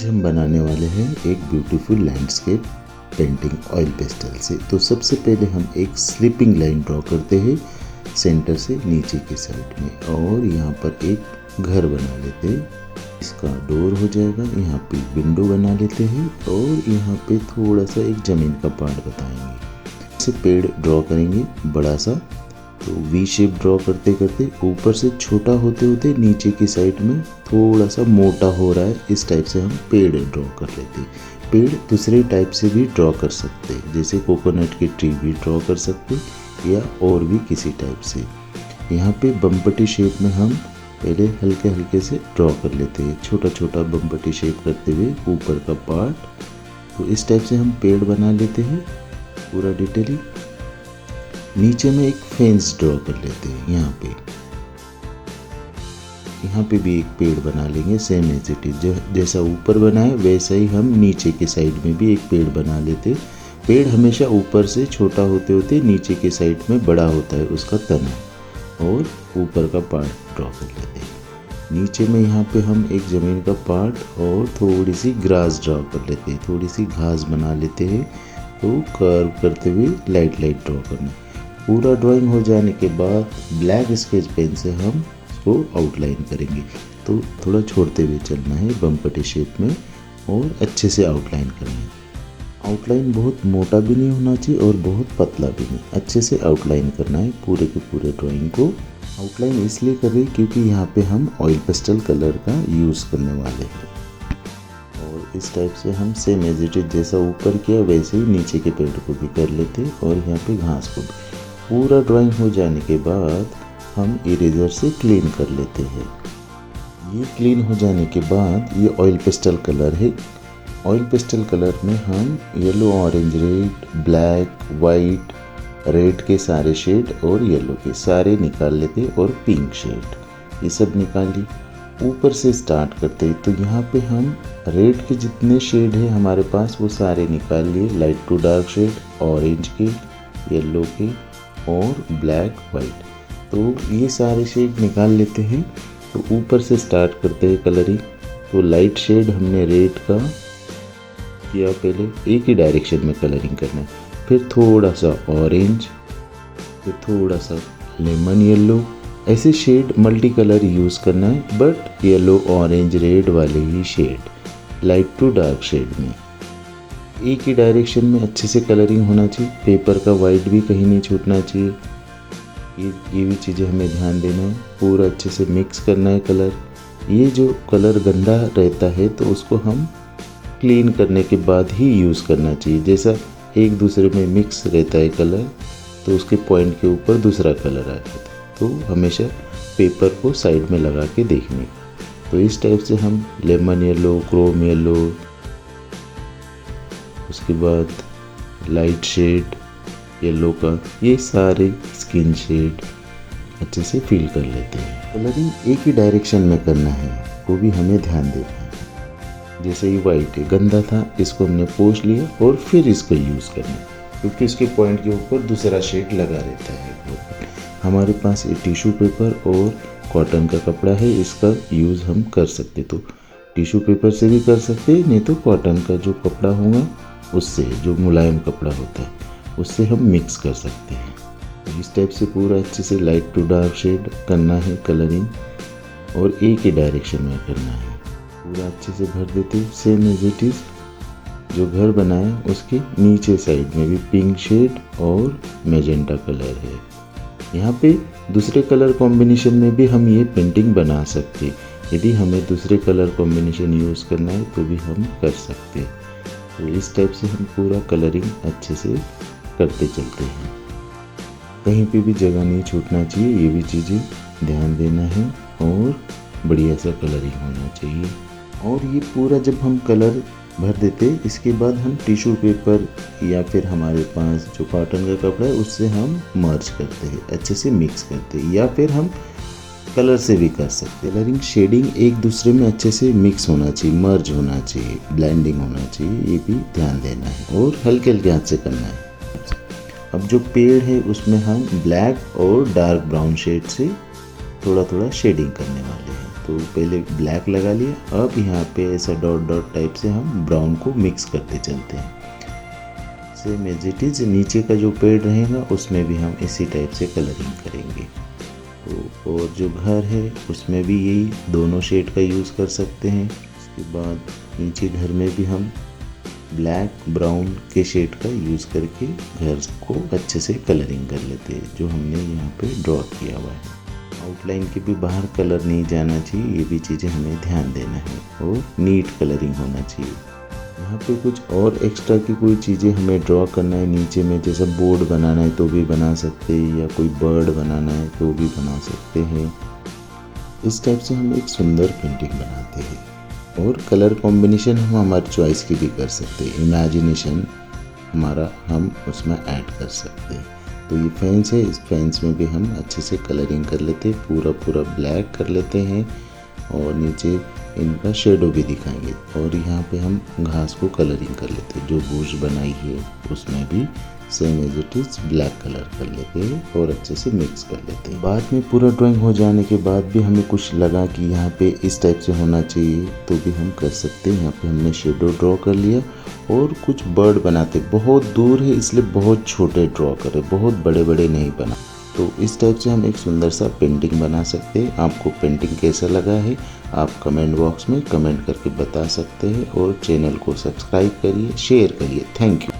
हम बनाने वाले हैं एक beautiful landscape painting oil pastel से। तो सबसे पहले हम एक स्लिपिंग लाइन ड्रॉ करते हैं सेंटर से नीचे के साइड में, और यहाँ पर एक घर बना लेते हैं। इसका डोर हो जाएगा। यहाँ पे विंडो बना लेते हैं और यहाँ पे थोड़ा सा एक ज़मीन का पार्ट बताएंगे। इसे पेड़ ड्रॉ करेंगे बड़ा सा। तो वी शेप ड्रॉ करते करते ऊपर से छोटा होते होते नीचे की साइड में थोड़ा सा मोटा हो रहा है, इस टाइप से हम पेड़ ड्रॉ कर लेते हैं। पेड़ दूसरे टाइप से भी ड्रॉ कर सकते हैं, जैसे कोकोनट की ट्री भी ड्रॉ कर सकते हैं या और भी किसी टाइप से। यहाँ पे बमपटी शेप में हम पहले हल्के हल्के से ड्रॉ कर लेते हैं, छोटा छोटा बमपटी शेप करते हुए ऊपर का पार्ट। तो इस टाइप से हम पेड़ बना लेते हैं पूरा डिटेलिंग। नीचे में एक फेंस ड्रॉ कर लेते हैं। यहाँ पे भी एक पेड़ बना लेंगे सेम एज इट इज, जैसा ऊपर बनाए वैसा ही हम नीचे के साइड में भी एक पेड़ बना लेते। पेड़ हमेशा ऊपर से छोटा होते होते नीचे के साइड में बड़ा होता है उसका तना, और ऊपर का पार्ट ड्रॉ कर लेते हैं। नीचे में यहाँ पे हम एक ज़मीन का पार्ट और थोड़ी सी ग्रास ड्रॉ कर लेते हैं, थोड़ी सी घास बना लेते हैं। तो कर्व करते हुए लाइट लाइट ड्रॉ करना। पूरा ड्राइंग हो जाने के बाद ब्लैक स्केच पेन से हम इसको आउटलाइन करेंगे। तो थोड़ा छोड़ते हुए चलना है बमपटी शेप में और अच्छे से आउटलाइन करना है। आउटलाइन बहुत मोटा भी नहीं होना चाहिए और बहुत पतला भी नहीं, अच्छे से आउटलाइन करना है पूरे के पूरे ड्राइंग को। आउटलाइन इसलिए कर रहे हैं क्योंकि यहाँ पे हम ऑयल पेस्टल कलर का यूज़ करने वाले हैं। और इस टाइप से हम सेम एज इट इज जैसा ऊपर किया वैसे ही नीचे के पेड़ को भी कर लेते हैं और यहाँ पे घास को भी। पूरा ड्राइंग हो जाने के बाद हम इरेजर से क्लीन कर लेते हैं। ये क्लीन हो जाने के बाद ये ऑयल पेस्टल कलर है। ऑयल पेस्टल कलर में हम yellow, orange, red, black, white, red के सारे शेड और येलो के सारे निकाल लेते और पिंक शेड ये सब निकाल ली। ऊपर से स्टार्ट करते हैं। तो यहाँ पे हम रेड के जितने शेड है हमारे पास वो सारे निकाल लिए, light to dark shade, orange के, येलो के और ब्लैक वाइट। तो ये सारे शेड निकाल लेते हैं। तो ऊपर से स्टार्ट करते हैं कलरिंग। तो लाइट शेड हमने रेड का किया, पहले एक ही डायरेक्शन में कलरिंग करना है। फिर थोड़ा सा ऑरेंज, फिर थोड़ा सा लेमन येलो, ऐसे शेड मल्टी कलर यूज़ करना है, बट येलो, ऑरेंज, रेड वाले ही shade light to dark shade में एक ही डायरेक्शन में अच्छे से कलरिंग होना चाहिए। पेपर का वाइट भी कहीं नहीं छूटना चाहिए। ये भी चीज़ें हमें ध्यान देना है। पूरा अच्छे से मिक्स करना है कलर। ये जो कलर गंदा रहता है तो उसको हम क्लीन करने के बाद ही यूज़ करना चाहिए। जैसा एक दूसरे में मिक्स रहता है कलर तो उसके पॉइंट के ऊपर दूसरा कलर आ जाता है। तो हमेशा पेपर को साइड में लगा के देखने। तो इस टाइप से हम लेमन येलो, क्रोम येलो, उसके बाद लाइट शेड येलो का, ये सारे स्किन शेड अच्छे से फिल कर लेते हैं। कलरिंग एक ही डायरेक्शन में करना है, वो भी हमें ध्यान देना है। जैसे ये वाइट है, गंदा था, इसको हमने पोंछ लिया और फिर इसको यूज़ करना है क्योंकि इसके पॉइंट के ऊपर दूसरा शेड लगा रहता है। हमारे पास ये टिश्यू पेपर और कॉटन का कपड़ा है, इसका यूज़ हम कर सकते। तो टिश्यू पेपर से भी कर सकते, नहीं तो कॉटन का जो कपड़ा होगा उससे, जो मुलायम कपड़ा होता है उससे हम मिक्स कर सकते हैं। इस टाइप से पूरा अच्छे से लाइट टू डार्क शेड करना है कलरिंग, और एक ही डायरेक्शन में करना है। पूरा अच्छे से भर देते हैं सेम एज इट इज। जो घर बनाए उसके नीचे साइड में भी पिंक शेड और मैजेंटा कलर है। यहाँ पे दूसरे कलर कॉम्बिनेशन में भी हम ये पेंटिंग बना सकते। यदि हमें दूसरे कलर कॉम्बिनेशन यूज़ करना है तो भी हम कर सकते हैं। तो इस टाइप से हम पूरा कलरिंग अच्छे से करते चलते हैं। कहीं पे भी जगह नहीं छूटना चाहिए, ये भी चीज़ें ध्यान देना है और बढ़िया सा कलरिंग होना चाहिए। और ये पूरा जब हम कलर भर देते इसके बाद हम टिश्यू पेपर या फिर हमारे पास जो कॉटन का कपड़ा है उससे हम मर्ज करते हैं, अच्छे से मिक्स करते हैं, या फिर हम कलर से भी कर सकते हैं। कलरिंग शेडिंग एक दूसरे में अच्छे से मिक्स होना चाहिए, मर्ज होना चाहिए, ब्लेंडिंग होना चाहिए, ये भी ध्यान देना है और हल्के हल्के हाथ से करना है। अब जो पेड़ है उसमें हम ब्लैक और डार्क ब्राउन शेड से थोड़ा थोड़ा शेडिंग करने वाले हैं। तो पहले ब्लैक लगा लिया। अब यहाँ पे ऐसा डॉट डॉट टाइप से हम ब्राउन को मिक्स करते चलते हैं। सेम एज इट इज नीचे का जो पेड़ रहेगा उसमें भी हम इसी टाइप से कलरिंग करेंगे। तो और जो घर है उसमें भी यही दोनों शेड का यूज़ कर सकते हैं। उसके बाद नीचे घर में भी हम ब्लैक ब्राउन के शेड का यूज़ करके घर को अच्छे से कलरिंग कर लेते हैं, जो हमने यहाँ पे ड्रॉ किया हुआ है। आउटलाइन के भी बाहर कलर नहीं जाना चाहिए, ये भी चीज़ें हमें ध्यान देना है और नीट कलरिंग होना चाहिए। यहाँ पे कुछ और एक्स्ट्रा की कोई चीज़ें हमें ड्रॉ करना है नीचे में, जैसे बोर्ड बनाना है तो भी बना सकते हैं, या कोई बर्ड बनाना है तो भी बना सकते हैं। इस टाइप से हम एक सुंदर पेंटिंग बनाते हैं। और कलर कॉम्बिनेशन हम हमारी चॉइस की भी कर सकते हैं, इमेजिनेशन हमारा हम उसमें ऐड कर सकते हैं। तो ये फेंस है, इस फेंस में भी हम अच्छे से कलरिंग कर लेते हैं, पूरा ब्लैक कर लेते हैं और नीचे इनका शेडो भी दिखाएंगे। और यहाँ पे हम घास को कलरिंग कर लेते हैं, जो बुश बनाई है उसमें भी same as it is black colour कर लेते हैं और अच्छे से मिक्स कर लेते हैं। बाद में पूरा ड्राइंग हो जाने के बाद भी हमें कुछ लगा कि यहाँ पे इस टाइप से होना चाहिए तो भी हम कर सकते हैं। यहाँ पे हमने शेडो ड्रॉ कर लिया और कुछ बर्ड बनाते, बहुत दूर है इसलिए बहुत छोटे ड्रॉ करे, बहुत बड़े बड़े नहीं बना। तो इस टाइप से हम एक सुंदर सा पेंटिंग बना सकते हैं। आपको पेंटिंग कैसा लगा है आप कमेंट बॉक्स में कमेंट करके बता सकते हैं और चैनल को सब्सक्राइब करिए, शेयर करिए। Thank you.